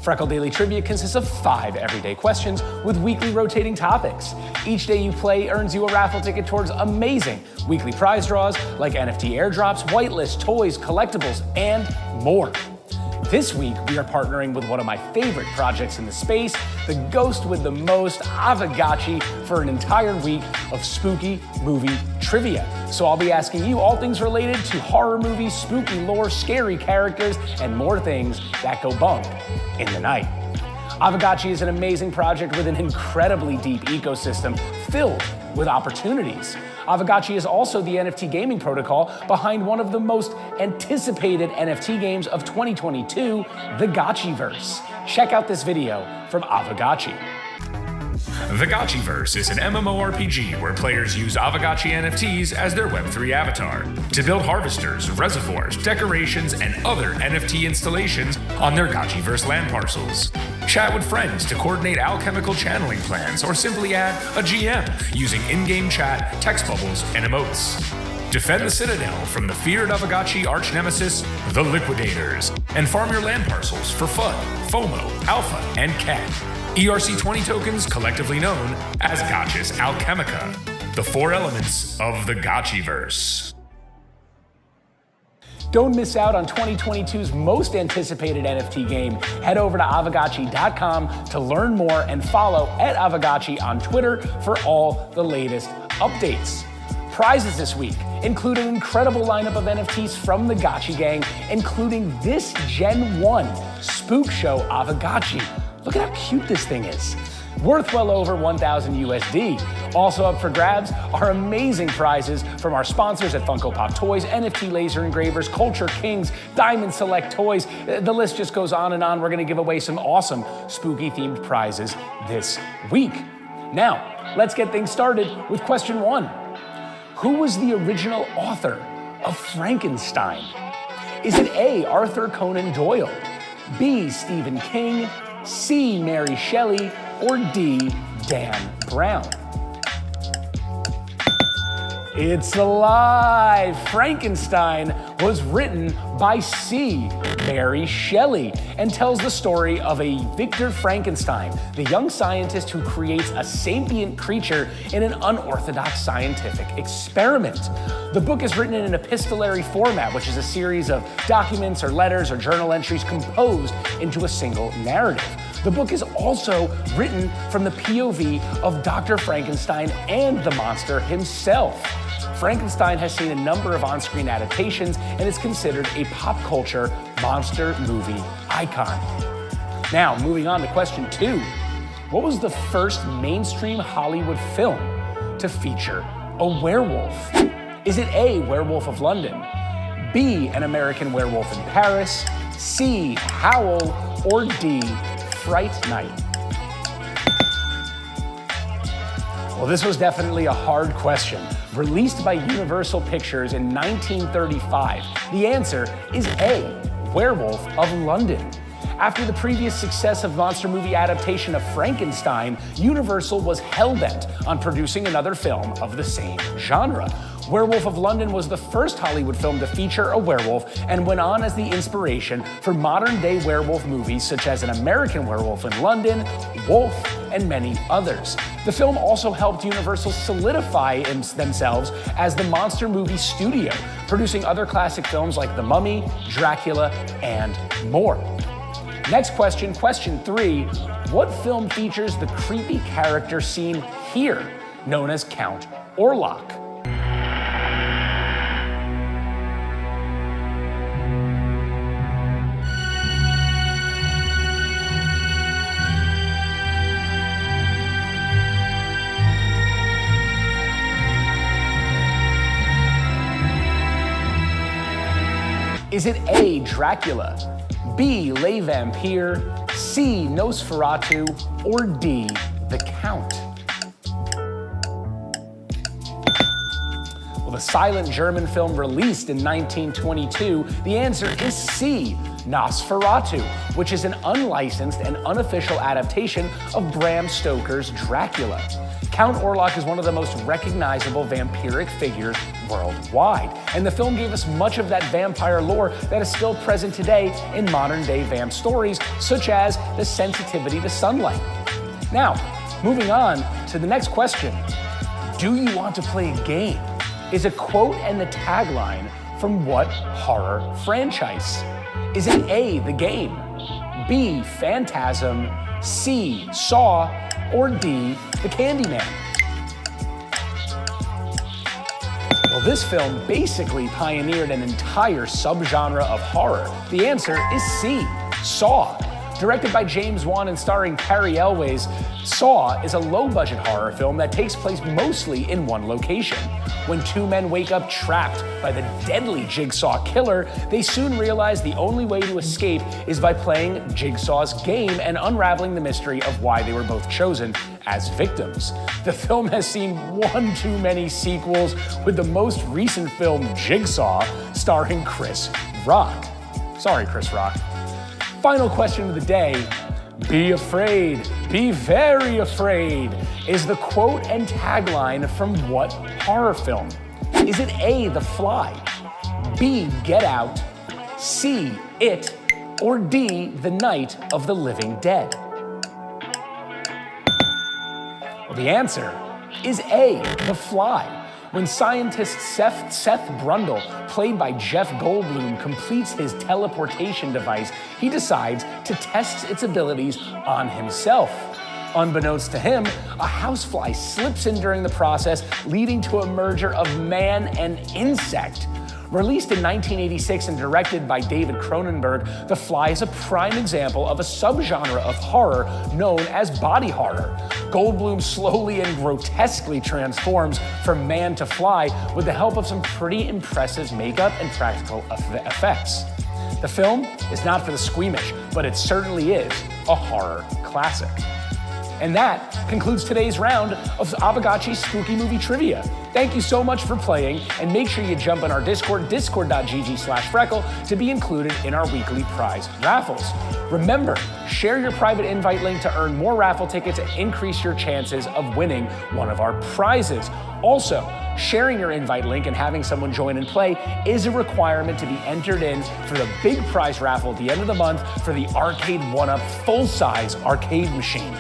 Freckle Daily Trivia consists of 5 everyday questions with weekly rotating topics. Each day you play earns you a raffle ticket towards amazing weekly prize draws like NFT airdrops, whitelist, toys, collectibles, and more. This week, we are partnering with one of my favorite projects in the space, the ghost with the most, Aavegotchi, for an entire week of spooky movie trivia. So I'll be asking you all things related to horror movies, spooky lore, scary characters, and more things that go bump in the night. Aavegotchi is an amazing project with an incredibly deep ecosystem filled with opportunities. Aavegotchi is also the NFT gaming protocol behind one of the most anticipated NFT games of 2022, the Gotchiverse. Check out this video from Aavegotchi. The Gotchiverse is an MMORPG where players use Aavegotchi NFTs as their Web3 avatar to build harvesters, reservoirs, decorations, and other NFT installations on their Gotchiverse land parcels. Chat with friends to coordinate alchemical channeling plans, or simply add a GM using in-game chat, text bubbles, and emotes. Defend the Citadel from the feared Aavegotchi arch-nemesis, the Liquidators, and farm your land parcels for FUD, FOMO, Alpha, and CAT. ERC20 tokens, collectively known as Gotchis Alchemica, the 4 elements of the Gotchiverse. Don't miss out on 2022's most anticipated NFT game. Head over to Aavegotchi.com to learn more and follow @Aavegotchi on Twitter for all the latest updates. Prizes this week include an incredible lineup of NFTs from the Gotchi gang, including this Gen 1 Spook Show Aavegotchi. Look at how cute this thing is. Worth well over 1,000 USD. Also up for grabs are amazing prizes from our sponsors at Funko Pop Toys, NFT Laser Engravers, Culture Kings, Diamond Select Toys. The list just goes on and on. We're gonna give away some awesome spooky themed prizes this week. Now, let's get things started with question 1. Who was the original author of Frankenstein? Is it A, Arthur Conan Doyle, B, Stephen King, C, Mary Shelley, or D, Dan Brown? It's a lie. Frankenstein was written by C, Mary Shelley, and tells the story of a Victor Frankenstein, the young scientist who creates a sapient creature in an unorthodox scientific experiment. The book is written in an epistolary format, which is a series of documents or letters or journal entries composed into a single narrative. The book is also written from the POV of Dr. Frankenstein and the monster himself. Frankenstein has seen a number of on-screen adaptations and is considered a pop culture monster movie icon. Now, moving on to question 2. What was the first mainstream Hollywood film to feature a werewolf? Is it A, Werewolf of London, B, An American Werewolf in Paris, C, Howl, or D, Fright Night? Well, this was definitely a hard question. Released by Universal Pictures in 1935, the answer is A, Werewolf of London. After the previous success of monster movie adaptation of Frankenstein, Universal was hell-bent on producing another film of the same genre. Werewolf of London was the first Hollywood film to feature a werewolf and went on as the inspiration for modern-day werewolf movies such as An American Werewolf in London, Wolf, and many others. The film also helped Universal solidify themselves as the monster movie studio, producing other classic films like The Mummy, Dracula, and more. Next question, question 3. What film features the creepy character seen here, known as Count Orlok? Is it A, Dracula, B, Le Vampire, C, Nosferatu, or D, The Count? Well, the silent German film released in 1922, the answer is C, Nosferatu, which is an unlicensed and unofficial adaptation of Bram Stoker's Dracula. Count Orlok is one of the most recognizable vampiric figures worldwide, and the film gave us much of that vampire lore that is still present today in modern-day vamp stories, such as the sensitivity to sunlight. Now, moving on to the next question. Do you want to play a game? Is a quote and the tagline from what horror franchise? Is it A, The Game, B, Phantasm, C, Saw, or D, The Candyman? Well, this film basically pioneered an entire subgenre of horror. The answer is C, Saw. Directed by James Wan and starring Cary Elwes, Saw is a low-budget horror film that takes place mostly in one location. When two men wake up trapped by the deadly Jigsaw killer, they soon realize the only way to escape is by playing Jigsaw's game and unraveling the mystery of why they were both chosen as victims. The film has seen one too many sequels, with the most recent film, Jigsaw, starring Chris Rock. Sorry, Chris Rock. Final question of the day. Be afraid, be very afraid, is the quote and tagline from what horror film? Is it A, The Fly, B, Get Out, C, It, or D, The Night of the Living Dead? Well, the answer is A, The Fly. When scientist Seth Brundle, played by Jeff Goldblum, completes his teleportation device, he decides to test its abilities on himself. Unbeknownst to him, a housefly slips in during the process, leading to a merger of man and insect. Released in 1986 and directed by David Cronenberg, The Fly is a prime example of a subgenre of horror known as body horror. Goldblum slowly and grotesquely transforms from man to fly with the help of some pretty impressive makeup and practical effects. The film is not for the squeamish, but it certainly is a horror classic. And that concludes today's round of Aavegotchi's Spooky Movie Trivia. Thank you so much for playing, and make sure you jump in our Discord, discord.gg/Freckle, to be included in our weekly prize raffles. Remember, share your private invite link to earn more raffle tickets and increase your chances of winning one of our prizes. Also, sharing your invite link and having someone join and play is a requirement to be entered in for the big prize raffle at the end of the month for the Arcade 1-Up full-size arcade machine.